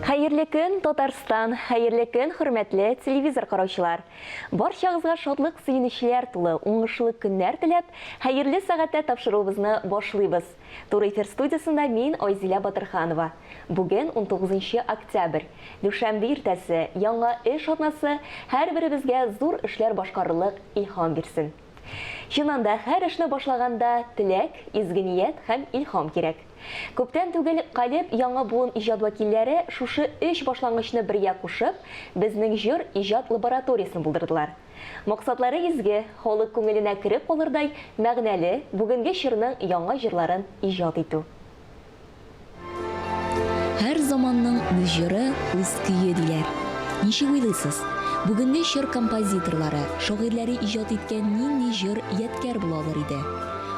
Хәерле көн, Татарстан, хәерле көн, хөрмәтле телевизор караучылар. Барчагызга шатлык, сөенечләр тулы, уңышлы көннәр теләп, хәерле сәгатьтә тапшыруыбызны башлыйбыз. Тур эфир студиясында мин Айзилә Батырханова. Бүген 19 октябрь. Дүшәмбе иртәсе, яңа эш атнасы һәрберебезгә зур эшләр башкарырлык илһам бирсен. Чынында һәр эшне башлаганда теләк, изге ният һәм илһам кирәк. Күптән түгел Калеб яңа буын иҗат вәкилләре шушы эш башлангычны бергә кушып, безнең җыр иҗат лабораториясын булдырдылар. Максатлары изге, халык күңеленә кереп калырдай мәгънәле бүгенге чорның яңа җырларын иҗат итү. Һәр заманның үз җыры, үз көе диләр. Ничек уйлыйсыз? Бүгенге чор композиторлары, шагыйрьләре иҗат иткән нинди җыр ядкәр була алыр иде?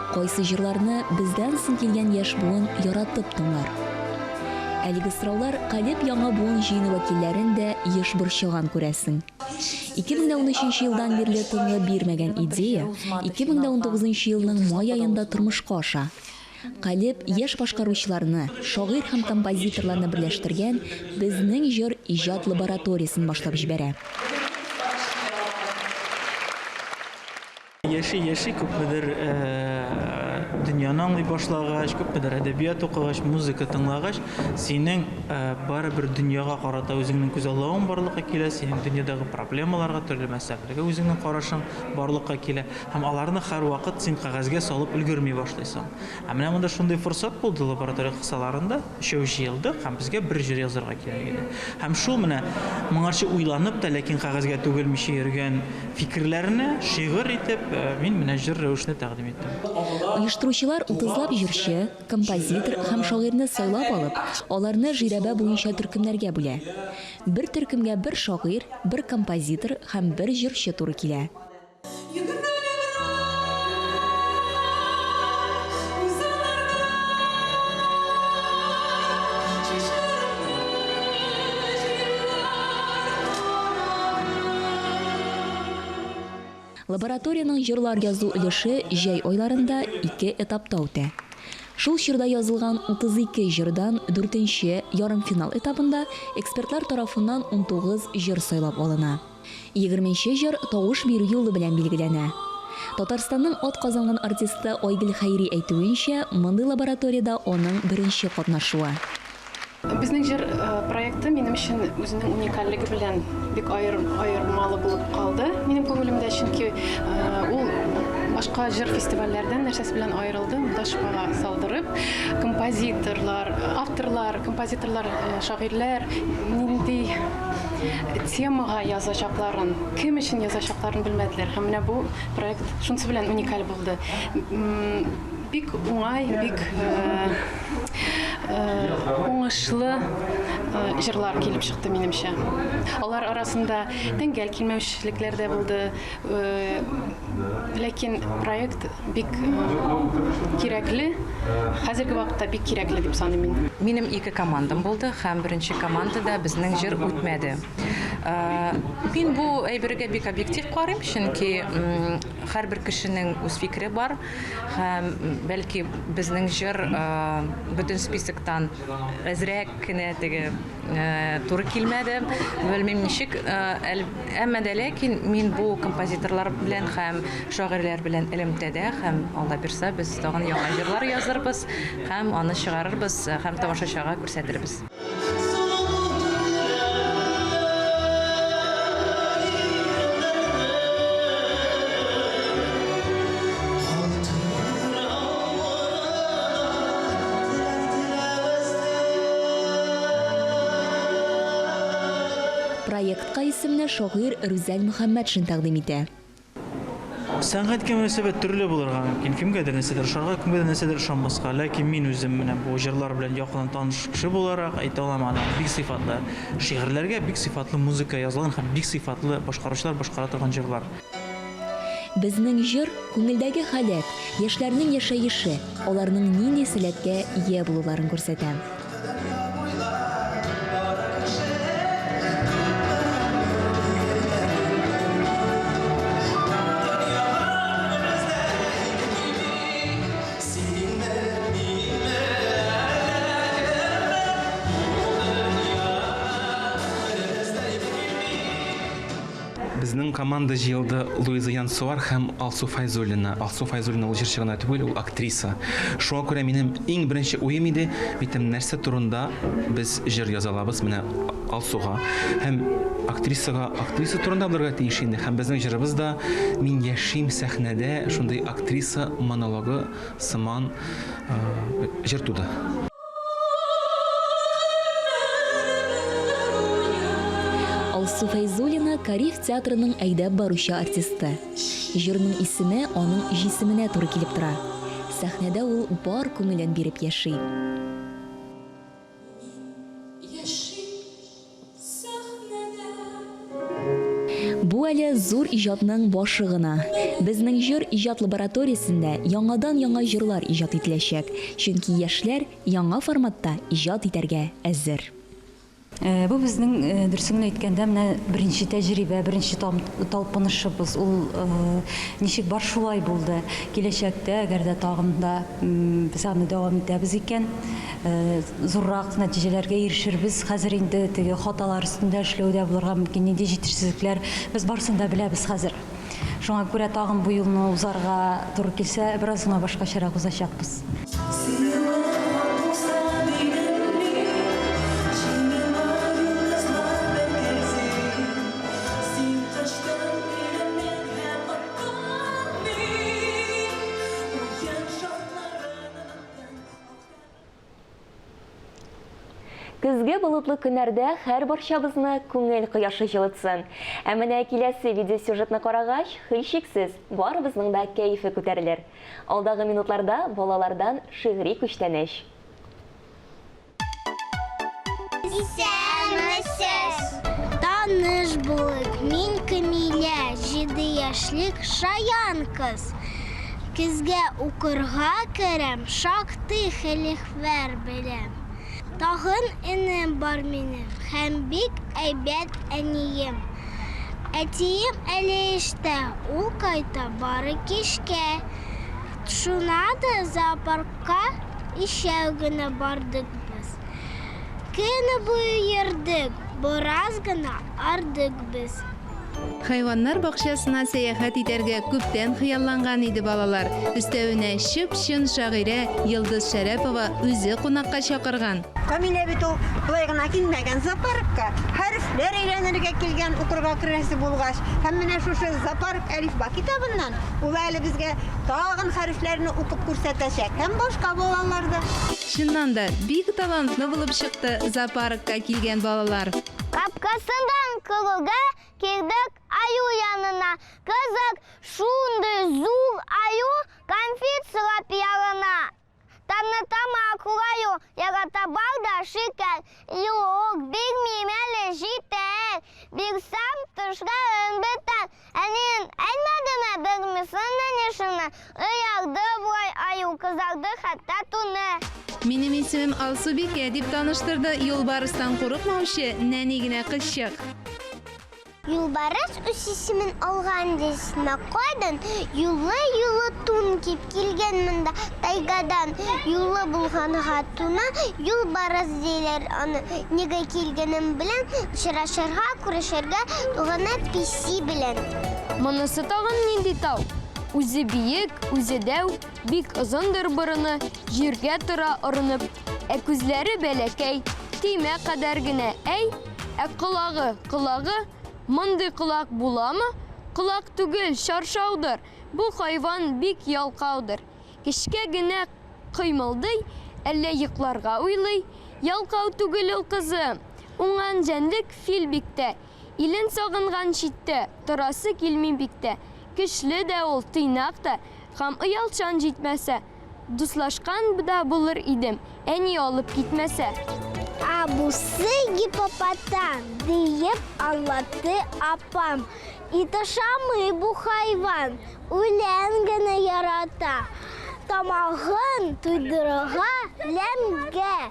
Кайсы җырларны бездән соң килгән яшь буын яратып тыңлар? Әлеге сораулар Калеб яңа буын җыены вәкилләрен дә еш борчыган күрәсең. 2013 елдан бирле тыңлап бирмәгән идея 2019 елның май аенда тормышка аша. Калеб яшь башкаручыларны, шагыйрь һәм композиторларны берләштергән безнең җыр иҗат лабораториясын башлап җибәрә. Яши күпмедер дөньяны аңлый башлагач, күпмедер әдәбият укыгач, музыка тыңлагач, синең барыбер дөньяга карата үзеңнең күзаллавың барлыкка килә, синең дөньядагы проблемаларга, төрле мәсьәләләргә үзеңнең карашың барлыкка килә, һәм аларны һәрвакыт син кагазьгә салып өлгерми башлыйсың. Менә монда шундый форсат булды лаборатория кысаларында, өчәү җыелдык, һәм безгә бер җыр язарга кирәк иде. Һәм шул менә моңарчы уйланып та, ләкин кагазьгә түгелмичә йөргән фикерләрне шигырь итеп мин менә җыр рәвешендә тәкъдим иттем. Оештыручылар 30лап җырчы, композитор һәм шагыйрьне сайлап алып, аларны жирәбә буенча төркемнәргә бүлә. Бер төркемгә бер шагыйрь, бер композитор һәм бер җырчы туры килә. Лабораторияның җырлар язу өлеше җәй айларында 2 этапта үтә. Шул чорда язылган 32 җырдан 4нче ярымфинал этабында экспертлар тарафыннан 19 җыр сайлап алына. 20нче җыр тавыш бирү юлы белән билгеләнә. Татарстанның атказанган артисты Айгөл Хәйри әйтүенчә, мондый лабораторияда аның беренче катнашуы. Безнең җыр проекты минем өчен үзенең уникальлеге белән бик аермалы булып калды. Минем күңелемдә, чөнки ул башка җыр фестивальләрдән нәрсәсе белән аерылды. Монда шуңа салдырып, композиторлар, авторлар, шагыйрьләр нинди темага язачакларын, кем өчен язачакларын белмәделәр. Һәм менә бу проект шунысы белән уникаль булды. Бик уңай, бик уңышлы җырлар килеп чыкты минемчә. Алар арасында тәңгәл килмәүчелекләр дә булды. Ләкин проект бик кирәкле, хәзерге вакытта бик кирәкле дип саныйм мин. Минем 2 командам булды, һәм беренче командада безнең җыр үтмәде. Мин бу әйбергә бик объектив карыйм, чөнки һәрбер кешенең үз фикере бар, һәм бәлки безнең җыр бөтен списоктан әзрәк кенә теге туры килмәде. Белмим ничек, әмма дә ләкин мин бу композиторлар белән һәм шагыйрьләр белән элемтәдә, һәм Алла бирсә, без тагын яңа җырлар язарбыз, һәм аны чыгарырбыз, һәм тамашачыга күрсәтербез. Проектка исемне шагыйрь Рүзәл Мөхәммәтшин тәкъдим итә. Сәнгатькә мөнәсәбәт төрле булырга мөмкин. Кемгәдер нәрсәдер ошарга, кемгәдер нәрсәдер ошамаска. Ләкин мин үзем менә бу җырлар белән якын таныш кеше буларак әйтә алам, аны бик сыйфатлы шигырьләргә, бик сыйфатлы музыка язылган һәм бик сыйфатлы башкаручылар башкара торган җырлар. Безнең җыр күңелдәге халәт, яшьләрнең яшәеше, аларның нинди сәләткә ия булуларын күрсәтә. Безнең команда җыелды Луиза Янсуар һәм Алсу Файзуллина. Алсу Файзуллина ул җырчы гына түгел, ул актриса. Шуңа күрә минем иң беренче уем иде, битем нәрсә турында без җыр яза алабыз менә Алсуга. Һәм актриса турында булырга тиеш инде. Һәм безнең җырыбыз да мин яшим сәхнәдә шундый актриса монологы сыман җыр туды. Алсу Файзуллина Кариф театрының әйдәп баручы артисты. Җырның исеме аның җисеменә туры килеп тора. Сәхнәдә ул бар күңелен биреп яши. Бу әле зур иҗатның башы гына. Безнең җыр иҗат лабораториясендә яңадан-яңа җырлар иҗат ителәчәк, чөнки яшьләр яңа форматта иҗат итәргә әзер. Бу безнең дөресен әйткәндә менә беренче тәҗрибә, беренче талпынышыбыз. Ул ничек бар шулай булды. Киләчәктә әгәр дә тагын да без аны дәвам итәбез икән, зуррак нәтиҗәләргә ирешербез. Хәзер инде теге хаталар өстендә эшләүдә булырга мөмкин, нинди җитешсезлекләр без барысын да беләбез хәзер. Шуңа күрә тагын бу елны узарга туры килсә, бераз гына башкачарак узачакбыз. Көзге болытлы көннәрдә һәр барчабызны күңел кояшы җылытсын. Ә менә киләсе видеосюжетны карагач, һичшиксез барыбызның да кәефе күтәрелер. Алдагы минутларда балалардан шигъри күчтәнәч. Исәнмесез! Таныш булып, мин Камилә, 7 яшьлек шаян кыз. Көзгә укырга керәм, шактый хәлифләр беләм. Тагын энем бар минем, һәм бик әйбәт әнием. Әтием әле эштә, ул кайта бары кичкә. Шуңа да зоопаркка ишәү генә бардык без. Көне буе йөрдек, бераз гына ардык без. Хайваннар бакчасына сәяхәт итәргә күптән хыялланган иде балалар. Өстәвенә чып-чын шагыйрә Йылдыз Шәрәпова үзе кунакка чакырган. Камилә бит ул булай гына килмәгән зоопаркка. Хәрефләр өйрәнергә килгән укырга керәсе булгач, һәм менә шушы зоопарк әлифба китабыннан ул әле безгә тагын хәрефләрне укып күрсәтәчәк һәм башка балаларда. Чыннан да бик талантлы булып чыкты зоопаркка килгән балалар. Капкасындан кылыга килдек аю янына. Кызык, шундый зур аю конфет сылап ялына. Танытама акулаю, ярата бар да шикәр. Юк, бик мимәле җитәр. Бик сам тышларын бетәр. Әнин әйтмәдеме белмисеңме нишене? Ыярды булай аю, кызарды хәтта туны. Минем исемем Алсубикә дип таныштырды юлбарыстан курыкмаучы нәни генә кызчык. Юлбарыс үз исемен алган дисенә кайдан? Юлы тун кип килгән монда тайгадан. Юлы булганга туна юлбарыс диләр аны. Нигә килгәнем белән очрашырга, күрешергә туганы писи белән. Монысы тагын нинди тау? Үзе биек, үзе дәү, бик озындыр борыны, җиргә тора орынып. Ә күзләре бәләкәй, тимә кадәр генә. Әй, ә колагы, мондый колак буламы? Колак түгел, шаршаудыр. Бу хайван бик ялкаудыр. Кичкә генә кыймылдый, әллә йокларга уйлый. Ялкау түгел ул кызым. Уңган җәнлек фил биктә. Илен сагынган читтә, торасы килми биктә. Көчле дә ул тыйнак та, һәм оялчан җитмәсә. Дуслашкан да булыр идем, әни алып китмәсә. Абусы гипопотам, диеп аңлатты апам. Иташамый бу хайван, үлән генә ярата. Тамагын туйдырырга ләмгә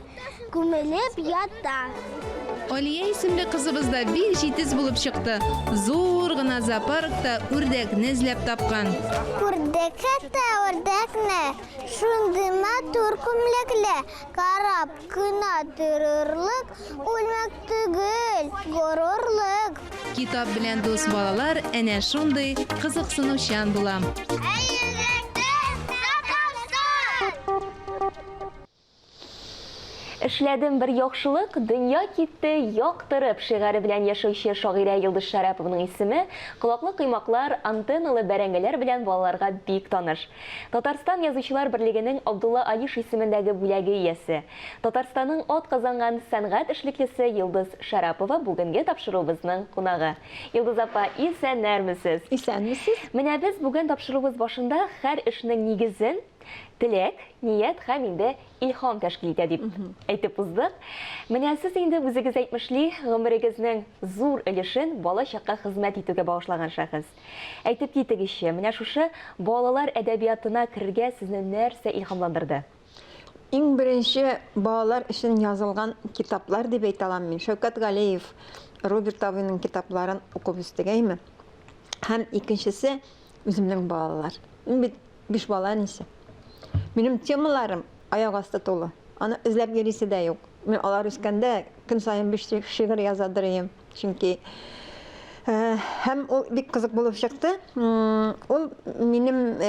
күмелеп ята. Алия исемле кызыбыз да бик җитез булып чыкты. Зур гына зоопаркта үрдәкне эзләп тапкан. Үрдәкне, шундый матур күмлекле, карап кына торырлык, үлмәк түгел, горурлык. Китап белән дус балалар әнә шундый кызыксынучан була. Эшләдем бер яхшылык, дөнья китте яктырып шигъре белән яшәүче шагыйрә Йолдыз Шәрәповның исеме колаклы кыймаклар, антенналы бәрәңгеләр белән балаларга бик таныш. Татарстан Язучылар берлегенең Абдулла Алиш исемендәге бүләге иясе. Татарстанның ат казанган сәнгать эшлеклесе Йолдыз Шәрәпова бүгенге тапшыруыбызның кунагы. Йолдыз апа, исәннәрмесез? Исәнмесез? Менә без бүген тапшыруыбыз башында һәр эшнең нигезен теләк, ният һәм инде илһам тәшкил итә дип әйтеп уздык. Менә сез инде үзегез әйтмешли, гомерегезнең зур өлешен бала чакка хезмәт итүгә багышлаган шәхес. Әйтеп китегезче, менә шушы балалар әдәбиятына керергә сезне нәрсә илһамландырды? Иң беренче балалар өчен язылган китаплар дип әйтә алам мин. Шәүкәт Галиев, Роберт Авиның китапларын укып үстегәйме? Һәм икенчесе үземнең балалар. Мин бит 5 бала әнисе. Минем темаларым аяк асты тулы. Аны эзләп йөрисе дә юк. Мин алар үскәндә көн саен 5 шигырь язадырым. Чөнки һәм ул бик кызык булып чыкты. Ул минем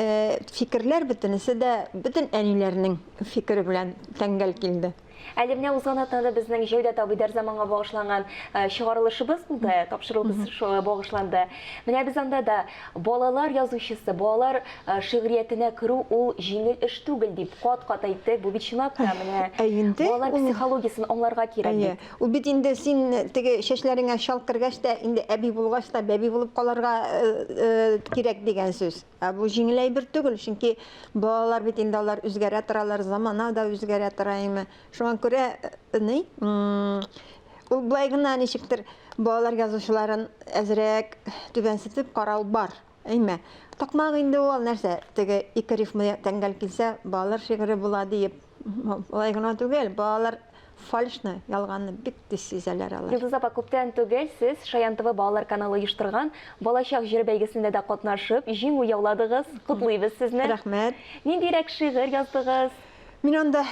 фикерләр бөтенесе дә бөтен әниләрнең фикере белән тәңгәл килде. Әле менә узган атнада безнең Җәүдәт абыйдар заманга багышланган чыгарылышыбыз булды, тапшыруыбыз багышланды. Менә без анда да балалар язучысы, балалар шигъриятенә керү ул җиңел эш түгел дип кат-кат әйтте. Бу бит чынлап та менә балалар психологиясын аңларга кирәк дип. Ул бит инде син теге чәчләреңә шал кергәч тә инде әби булгач та бәби булып калырга кирәк дигән сүз. Бу җиңел әйбер түгел, чөнки балалар бит инде алар үзгәрә торалар, замана да үзгәрә тора. Шуңа күрә ул былай гына ничектер балалар язучыларын әзрәк түбәнсетеп карау бар. Әйме, такмак инде ул нәрсә, теге ике рифмы тәңгәл килсә, балалар шигыре була дип, былай гына түгел, балалар фальшны, ялганны бик тиз сизәләр алар. Йолдыз апа, күптән түгел сез Шаян ТВ балалар каналы оештырган балачак җыр бәйгесендә дә катнашып, җиңү яуладыгыз. Котлыйбыз сезне. Рәхмәт. Ниндирәк шигырь яздыгыз? Мин анда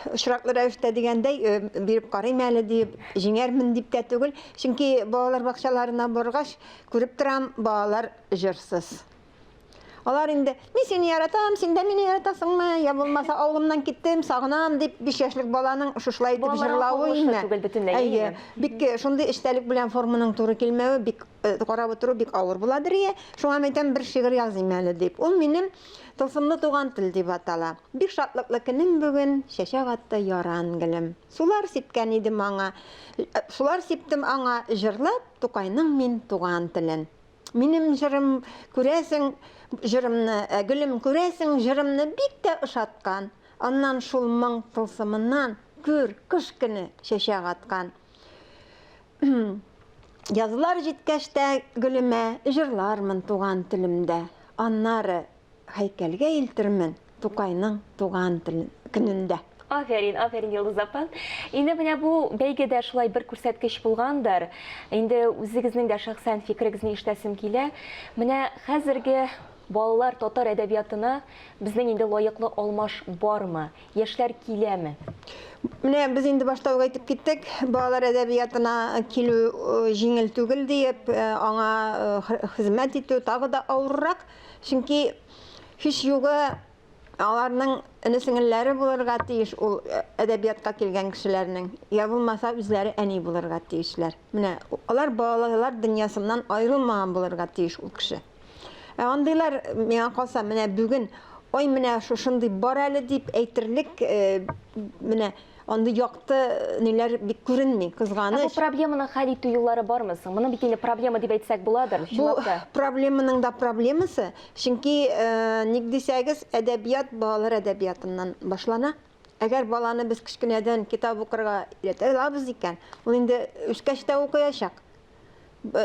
очраклы рәвештә дигәндәй биреп карыйм әле дип, җиңәрмен дип тә түгел, чөнки балалар бакчаларына баргач күреп торам, балалар җырсыз. Алар инде, мин сине яратам, син дә мине яратасыңмы? Я булмаса авылымнан киттем, сагынам дип 5 яшьлек баланың шушылай итеп җырлавы инде. Бик шундый эчтәлек белән форманың туры килмәве бик карап отыру бик авыр буладыр. Шуңа мен әйтәм, бер шигырь языйм әле дип. Ул минем тылсымлы туган тел дип атала. Бик шатлыклы көнем бүген, чәчәк атты яран гөлем. Сулар сипкән иде аңа. Сулар сиптем аңа җырлап, Тукайның мин туган телен. Минем җырым күрәсең, җырымны, гөлем күрәсең, җырымны бик тә ошаткан. Аннан шул моң тылсымыннан күр кыш көне чәчәк аткан. Язлар җиткәч тә гөлемә җырлармын туган телемдә. Аннары һәйкәлгә илтермен Тукайның туган телен көнендә. Афәрин, афәрин Йолдыз апа. Инде менә бу бәйгедә шулай бер күрсәткеч булгандыр. Инде үзегезнең дә шәхсән фикерегезне ишетәсем килә. Менә хәзерге балалар татар әдәбиятына безнең инде лаеклы алмаш бармы? Яшьләр киләме? Менә без инде башта ук әйтеп киттек, балалар әдәбиятына килү җиңел түгел дип, аңа хезмәт итү тагы да авыррак. Чөнки һич югы аларның энесеңелләре булырга тиеш ул әдәбиятка килгән кешеләрнең. Я булмаса үзләре әни булырга тиешләр. Менә алар балалар дөньясыннан аерылмаган булырга тиеш ул кеше. Андыйлар миңа калса менә бүген ой менә шушындый бар әле дип әйтерлек менә анда якты ниләр бик күренми, кызганыч. Бу проблеманы хәл итү юллары бармы соң? Моны бит инде проблема дип әйтсәк буладыр. Бу проблеманың да проблемасы, чөнки ник дисәгез, әдәбият балалар әдәбиятыннан башлана. Әгәр баланы без кичкенәдән китап укырга өйрәтә алабыз икән, ул инде үскәч тә укыячак.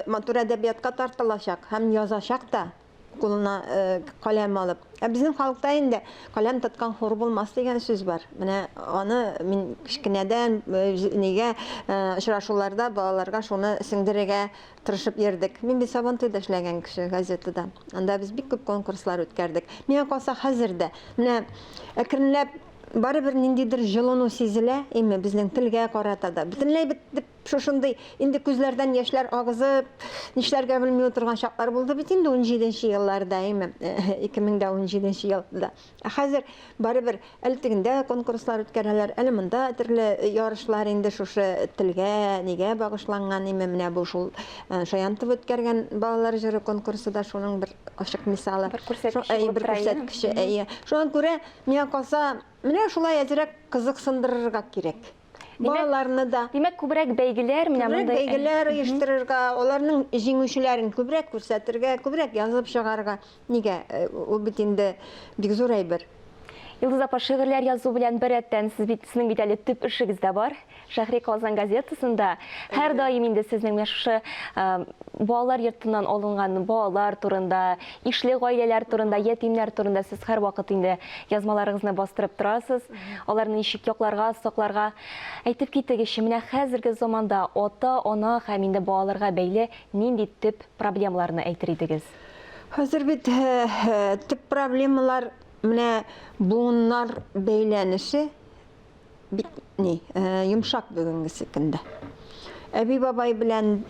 Матур әдәбиятка тартылачак һәм язачак та. Кулына каләм алып. Безнең халыкта инде каләм тоткан хур булмас дигән сүз бар. Менә аны мин кичкенәдән нигә очрашуларда балаларга шуны сеңдерергә тырышып йөрдек. Мин бит Сабантуйда эшләгән кеше газетада. Анда без бик күп конкурслар үткәрдек. Миңа калса хәзердә менә әкренләп барыбер ниндидер җылыну сизелә, безнең телгә карата да. Бөтенләй шушындай инде күзләрдән яшьләр агызып, нишләргә белми утырган чаклар булды бит инде 17нче елларда, 2017 елда. Хәзер барыбер әле тегендә конкурслар үткәрәләр, әле монда төрле ярышлар инде шушы телгә, нигә багышланган менә бу шул шаянтып үткәргән балалар җыры конкурсы да шуның бер ачык мисалы. Бер күрсәткече. Шуңа күрә миңа калса, менә шулай әзрәк кызыксындырырга кирәк. Балаларны да. Димәк, күбрәк бәйгеләр, менә мондай Бәйгеләр оештырырга, аларның җиңүчеләрен күбрәк күрсәтергә, күбрәк язып чыгарга. Нигә? Ул бит инде бик зур әйбер. Йылдыз апа, шигырьләр язу белән беррәттән сезнең бит әле төп эшегез дә бар. Шәһри Казан газетасында һәр даим инде сезнең шушы балалар йортыннан алынган балалар турында, ишле гаиләләр турында, ятимнәр турында сез һәр вакыт инде язмаларыгызны бастырып торасыз. Аларны ничек якларга, сакларга әйтеп китегезче, менә хәзерге заманда ата-ана һәм инде балаларга бәйле нинди төп проблемаларны әйтер идегез? Хәзер бит төп проблемалар менә буыннар бәйләнеше бик йомшак бүгенгесе көндә. Әби бабай белән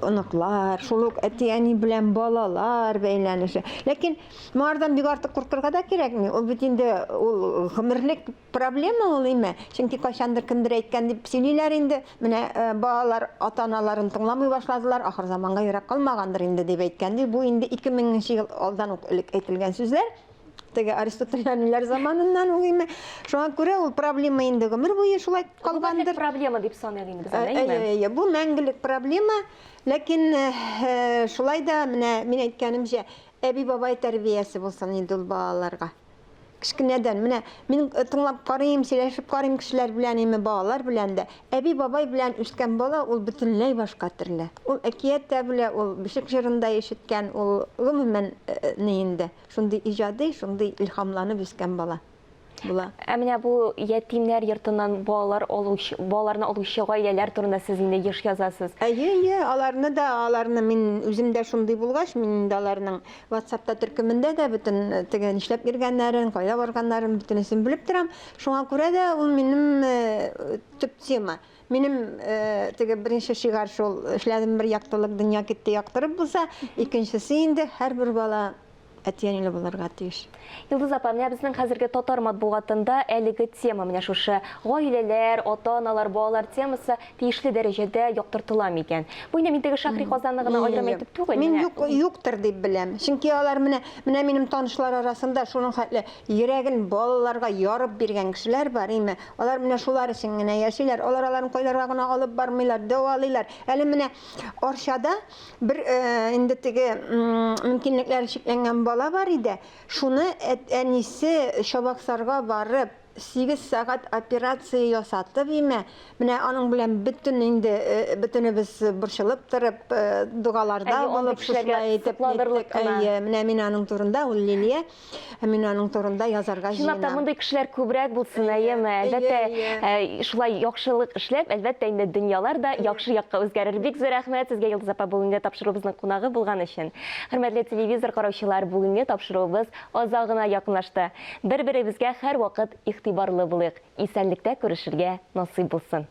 оныклар, шул ук әти-әни белән балалар бәйләнеше. Ләкин моңардан бик артык куркырга да кирәкми. Ул бит инде ул гомерлек проблема ул име. Чөнки кайчандыр кемдер әйткән дип сөйлиләр инде. Менә балалар ата-аналарын тыңламый башладылар, ахыр заманга ярак калмагандыр инде дип әйткән ди. Бу инде 2000 ел алдан ук элек әйтелгән сүзләр. Аристотелянилар заманыннан угыймы. Шуңа күрә ул проблема инде гомер буе шулай калгандыр. Проблема дип саныйбыз, әйме? Бу мәңгелек проблема, ләкин шулай да менә мин әйткәнемчә, әби бабай тәрбиясе булсын инде ул балаларга. Кичкенәдән менә мин тыңлап карыйм, сөйләшеп карыйм кешеләр белән, балалар белән дә. Әби бабай белән үскән бала ул бөтенләй башка төрле. Ул әкият тә белә, ул бишек җырында ишеткән, ул гомумән инде шундый иҗади, шундый илһамланып үскән бала була. Менә бу ятимнәр йортыннан балаларны алучы гаиләләр турында сез инде еш язасыз. Аларны мин үземдә шундый булгач, мин инде аларның WhatsApp-та төркемендә дә бөтен теге нишләп йөргәннәрен, кайда барганнарын бөтенесен белеп торам. Шуңа күрә дә ул минем төп тема. Минем теге беренче шигар шул эшләдем бер яктылык дөнья китте яктырып булса, икенчесе инде һәрбер бала әти-әниле булырга тиеш. Йылдыз апа, менә безнең хәзерге татар матбугатында әлеге тема, менә шушы гаиләләр, ата-аналар, балалар темасы тиешле дәрәҗәдә яктыртыла микән? Бу инде мин теге Шәһри Казанны гына аерым әйтеп түгел. Мин юктыр дип беләм. Чөнки алар менә минем танышлар арасында шуның хәтле йөрәген балаларга ярып биргән кешеләр бар име. Алар менә шулар өчен генә яшиләр. Аларны кайларга гына алып бармыйлар, дәвалыйлар. Әле менә Арчада бер инде теге мөмкинлекләре чикләнгән бала бар иде. Шуны әнисе Шабаксарга барып 8 сәгать операция ясатып име. Менә аның белән бөтенебез борчылып торып, дугаларда булып шулай итеп. Менә мин аның турында, ул Лилия, мин аның турында язарга җыенам. Шунда мондай кешеләр күбрәк булсын, әйеме? Әлбәттә, шулай яхшылык эшләп, әлбәттә инде дөньялар да яхшы якка үзгәрер. Бик зур рәхмәт сезгә, Йылдыз апа, бүгенге тапшыруыбызның кунагы булган өчен. Хөрмәтле телевизор караучылар, бүгенге тапшыруыбыз азагына якынлашты. Бер-беребезгә һәр вакыт игътибарлы булыйк. Исәнлектә күрешергә насыйп булсын.